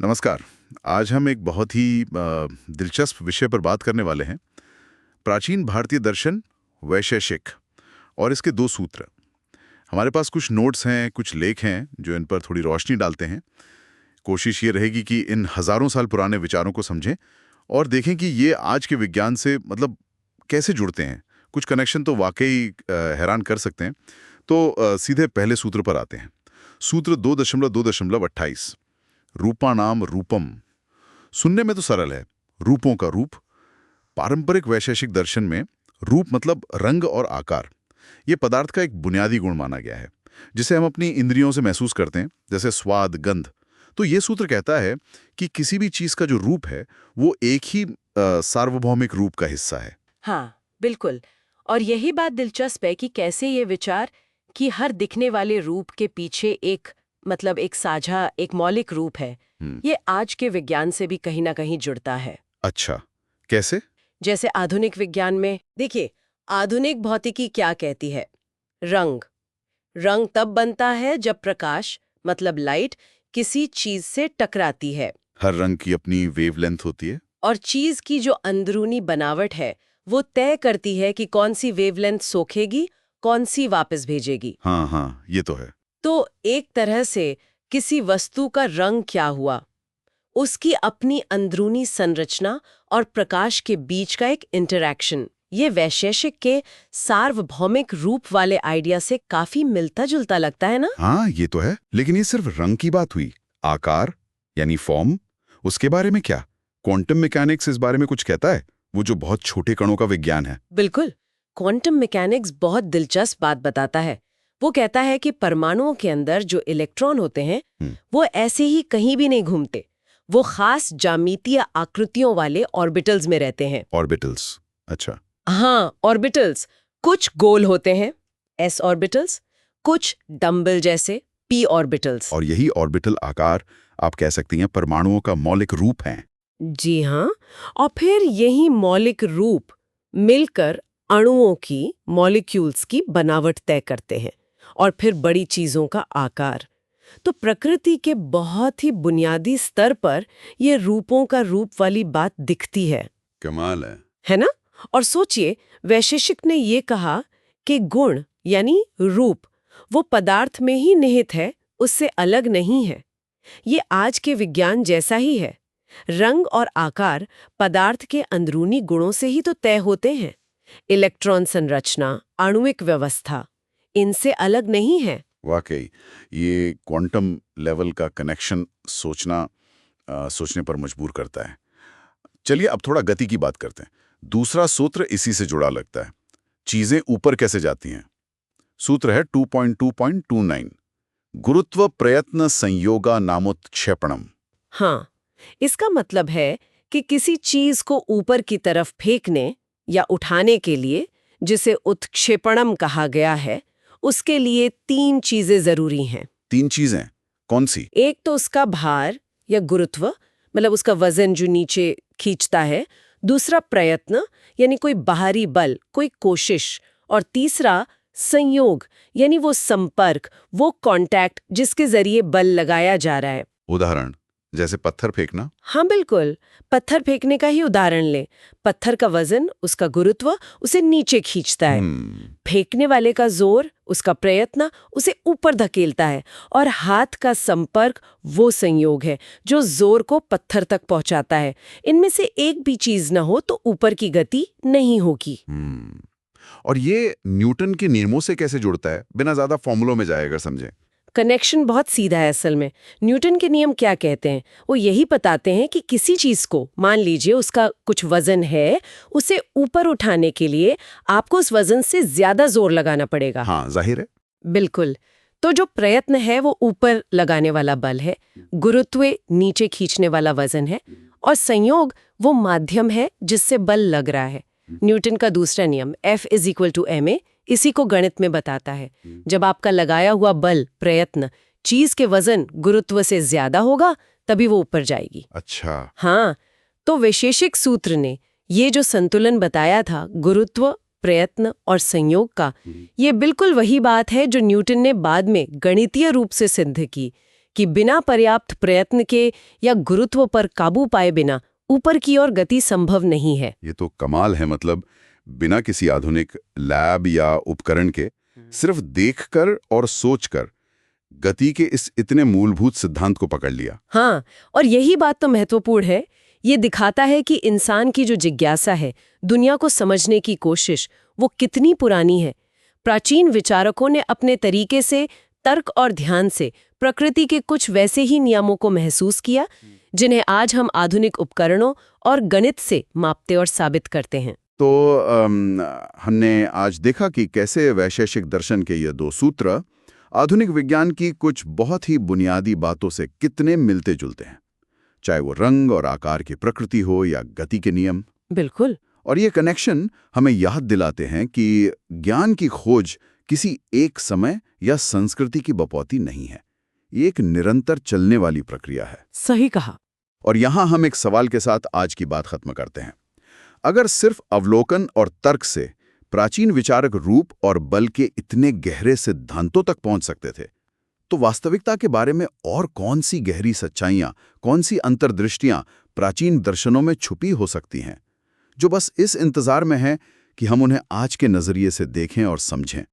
नमस्कार। आज हम एक बहुत ही दिलचस्प विषय पर बात करने वाले हैं। प्राचीन भारतीय दर्शन वैशेषिक और इसके दो सूत्र। हमारे पास कुछ नोट्स हैं, कुछ लेख हैं जो इन पर थोड़ी रोशनी डालते हैं। कोशिश ये रहेगी कि इन हजारों साल पुराने विचारों को समझें और देखें कि ये आज के विज्ञान से कैसे जुड़ते हैं। कुछ कनेक्शन तो वाकई हैरान कर सकते हैं। तो सीधे पहले सूत्र पर आते हैं। सूत्र 2.2.28 रूपानाम रूपम। सुनने में तो सरल है, रूपों का रूप। पारंपरिक वैशेषिक दर्शन में रूप मतलब रंग और आकार। ये पदार्थ का एक बुनियादी गुण माना गया है जिसे हम अपनी इंद्रियों से महसूस करते हैं, जैसे स्वाद, गंध। तो ये सूत्र कहता है कि किसी भी चीज का जो रूप है वो एक ही सार्वभौमिक रूप का हिस्सा है। हाँ, बिल्कुल। और यही बात दिलचस्प है कि कैसे ये विचार कि हर दिखने वाले रूप के पीछे एक साझा, एक मौलिक रूप है, ये आज के विज्ञान से भी कहीं ना कहीं जुड़ता है। अच्छा, कैसे? जैसे आधुनिक विज्ञान में देखिए, आधुनिक भौतिकी क्या कहती है? रंग। रंग तब बनता है जब प्रकाश मतलब लाइट किसी चीज से टकराती है। हर रंग की अपनी वेवलेंथ होती है। और चीज की जो अंदरूनी बनावट है वो तय करती है कि कौन सी वेवलेंथ सोखेगी, कौन सी वापस भेजेगी। हाँ, ये तो है। तो एक तरह से किसी वस्तु का रंग क्या हुआ, उसकी अपनी अंदरूनी संरचना और प्रकाश के बीच का एक इंटरैक्शन। ये वैशेषिक के सार्वभौमिक रूप वाले आइडिया से काफी मिलता जुलता लगता है ना? हाँ, ये तो है। लेकिन ये सिर्फ रंग की बात हुई। आकार यानी फॉर्म, उसके बारे में क्या? क्वांटम मैकेनिक्स इस बारे में कुछ कहता है? वो जो बहुत छोटे कणों का विज्ञान है। बिल्कुल। क्वांटम मैकेनिक्स बहुत दिलचस्प बात बताता है। वो कहता है कि परमाणुओं के अंदर जो इलेक्ट्रॉन होते हैं वो ऐसे ही कहीं भी नहीं घूमते। वो खास ज्यामितीय आकृतियों वाले ऑर्बिटल्स में रहते हैं। ऑर्बिटल्स? अच्छा। हाँ, ऑर्बिटल्स। कुछ गोल होते हैं, एस ऑर्बिटल्स, कुछ डंबल जैसे, पी ऑर्बिटल्स। और यही ऑर्बिटल आकार आप कह सकती हैं परमाणुओं का मौलिक रूप है। जी हाँ। और फिर यही मौलिक रूप मिलकर अणुओं की, मॉलिक्यूल्स की बनावट तय करते हैं और फिर बड़ी चीजों का आकार। तो प्रकृति के बहुत ही बुनियादी स्तर पर ये रूपों का रूप वाली बात दिखती है। कमाल है ना? और सोचिए, वैशेषिक ने ये कहा कि गुण यानी रूप वो पदार्थ में ही निहित है, उससे अलग नहीं है। ये आज के विज्ञान जैसा ही है। रंग और आकार पदार्थ के अंदरूनी गुणों से ही तो तय होते हैं। इलेक्ट्रॉन संरचना, आणविक व्यवस्था, इनसे अलग नहीं है। वाकई ये क्वांटम लेवल का कनेक्शन सोचने पर मजबूर करता है। चलिए अब थोड़ा गति की बात करते हैं। दूसरा सूत्र इसी से जुड़ा लगता है। चीजें ऊपर कैसे जाती हैं? सूत्र है 2.2.29 गुरुत्व प्रयत्न संयोगा नामोत्क्षेपणम। हाँ, इसका मतलब है कि किसी चीज को ऊपर की तरफ फेंकने या उठाने के लिए, जिसे उत्क्षेपणम कहा गया है, उसके लिए 3 चीजें जरूरी हैं। 3 चीजें कौन सी? एक तो उसका भार या गुरुत्व, मतलब उसका वजन जो नीचे खींचता है। दूसरा प्रयत्न, यानी कोई बाहरी बल, कोई कोशिश। और तीसरा संयोग, यानी वो संपर्क, वो कांटेक्ट जिसके जरिए बल लगाया जा रहा है। उदाहरण जैसे पत्थर फेंकना? हाँ बिल्कुल, पत्थर फेंकने का ही उदाहरण लें। पत्थर का वजन, उसका गुरुत्व उसे नीचे खींचता है। फेंकने वाले का जोर, उसका प्रयत्न उसे ऊपर धकेलता है। और हाथ का संपर्क वो संयोग है जो जोर को पत्थर तक पहुंचाता है। इनमें से एक भी चीज न हो तो ऊपर की गति नहीं होगी। और ये न्यूटन के नियमों से कैसे जुड़ता है? बिना ज्यादा फॉर्मूलों में जाए अगर समझें। कनेक्शन बहुत सीधा है असल में। न्यूटन के नियम क्या कहते हैं? वो यही बताते हैं कि किसी चीज को, मान लीजिए उसका कुछ वजन है, उसे ऊपर उठाने के लिए आपको उस वजन से ज्यादा जोर लगाना पड़ेगा। हाँ, जाहिर है। बिल्कुल। तो जो प्रयत्न है वो ऊपर लगाने वाला बल है, गुरुत्व नीचे खींचने वाला वजन है, और संयोग वो माध्यम है जिससे बल लग रहा है। न्यूटन का दूसरा नियम F=ma इसी को गणित में बताता है। जब आपका लगाया हुआ बल, प्रयत्न, चीज के वजन गुरुत्व से ज्यादा होगा तभी वो ऊपर जाएगी। अच्छा। हाँ, तो वैशेषिक सूत्र ने ये जो संतुलन बताया था गुरुत्व, प्रयत्न और संयोग का, ये बिल्कुल वही बात है जो न्यूटन ने बाद में गणितीय रूप से सिद्ध की कि बिना पर्याप्त प्रयत्न के या गुरुत्व पर काबू पाए बिना ऊपर की ओर गति संभव नहीं है। ये तो कमाल है। मतलब बिना किसी आधुनिक लैब या उपकरण के सिर्फ देखकर और सोचकर गति के इस इतने मूलभूत सिद्धांत को पकड़ लिया। हाँ, और यही बात तो महत्वपूर्ण है। ये दिखाता है कि इंसान की जो जिज्ञासा है, दुनिया को समझने की कोशिश, वो कितनी पुरानी है। प्राचीन विचारकों ने अपने तरीके से, तर्क और ध्यान से प्रकृति के कुछ वैसे ही नियमों को महसूस किया जिन्हें आज हम आधुनिक उपकरणों और गणित से मापते और साबित करते हैं। तो हमने आज देखा कि कैसे वैशेषिक दर्शन के ये दो सूत्र आधुनिक विज्ञान की कुछ बहुत ही बुनियादी बातों से कितने मिलते जुलते हैं, चाहे वो रंग और आकार की प्रकृति हो या गति के नियम। बिल्कुल। और ये कनेक्शन हमें याद दिलाते हैं कि ज्ञान की खोज किसी एक समय या संस्कृति की बपौती नहीं है। ये एक निरंतर चलने वाली प्रक्रिया है। सही कहा। और यहाँ हम एक सवाल के साथ आज की बात खत्म करते हैं। अगर सिर्फ अवलोकन और तर्क से प्राचीन विचारक रूप और बल के इतने गहरे सिद्धांतों तक पहुंच सकते थे, तो वास्तविकता के बारे में और कौन सी गहरी सच्चाइयां, कौन सी अंतर्दृष्टियां प्राचीन दर्शनों में छुपी हो सकती हैं, जो बस इस इंतजार में है कि हम उन्हें आज के नजरिए से देखें और समझें।